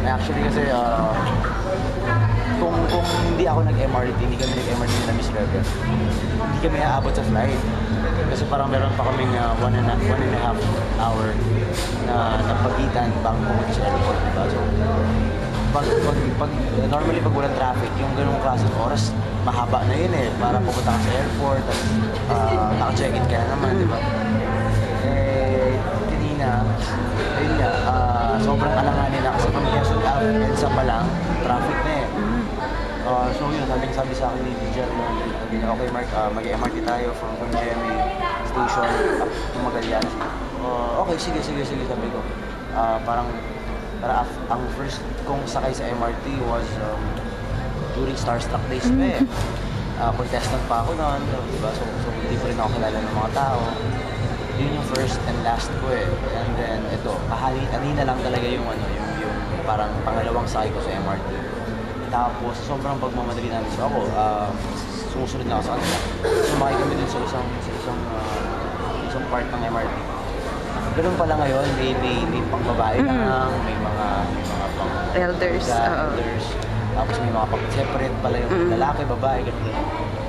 Actually kasi, kung hindi ako nag-MRT, hindi kami nag-MRT na Miss Rebel, hindi kami aabot sa flight. Kasi parang meron pa kaming 1.5 hour na pagitan bago pumunta sa airport, diba? So, normally pag walang traffic, yung ganung klaseng oras, mahaba na yun eh, para pumunta ka sa airport, tapos naka-check-in ka na naman, diba? Kanina, ayun nga, sobrang alanganin na kasi pag Quezon Ave, EDSA pa lang, traffic na eh. So yun, sabi sa akin ni teacher, sabi niya, okay Mark, mag-MRT tayo from GMA station up to Magallanes. Okay, sige, sabi ko. Parang ang first kong sakay sa MRT was during Starstruck Days pa eh. Contestant pa ako noon, diba? So hindi ko rin ako kilala ng mga tao. Yun yung first and last ko eh. And then ito, kanina lang talaga yung parang pangalawang sakay ko sa MRT. Tapos sobrang pagmamadali namin. So ako, sumusunod na ako sa kanila. Sumakay kami dun sa isang part ng MRT. Ganun pala ngayon, may pang babae lang, may mga pang elders. Elders. Tapos may mga pag-separate pala yung lalaki, babae, ganun.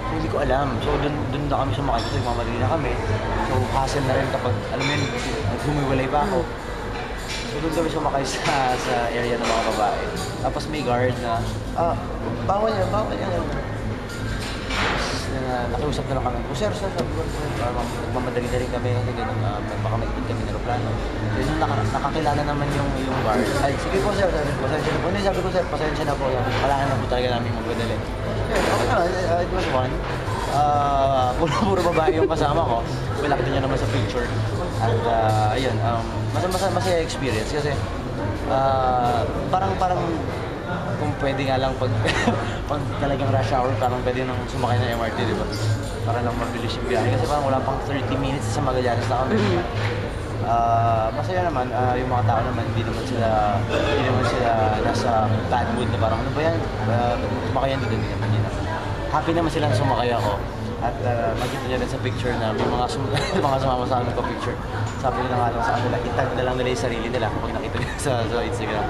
So hindi ko alam. So dun na kami sumakay kasi magmamadali na kami. So hassle na rin kapag, alam mo yun, humiwalay pa ako. So doon kami sumakay sa area ng mga babae. Tapos may guard na, bawal yan. Nakiusap na lang kami. Sir, sabi ko, magmamadali na rin kami kasi ganun, baka maikot kami ng aeroplano. So yun, nakakilala naman yung guard. Ay, sige po sir, pasensya na po. Hindi, sabi ko sir, pasensya na po. Kailangan na po talaga namin magmadali. Okay naman, it was fun. Puro babae yung kasama ko. Malaki niya naman sa picture. At ayun, masaya experience kasi parang kung pwede nga lang pag talagang rush hour, parang pwede nang sumakay ng MRT, di ba? Para lang mabilis yung biyahe. Kasi parang wala pang 30 minutes sa Magallanes na kami. Masaya naman, yung mga tao naman, hindi naman sila nasa bad mood na parang, ano ba yan? Sumakayan dito, hindi naman yun. Happy naman sila na sumakay ako. At makita niya rin sa picture na may mga sumama sa amin pa picture. Sabi nila nga lang sa kanila, itag na lang nila yung sarili nila kapag nakita nila sa Instagram.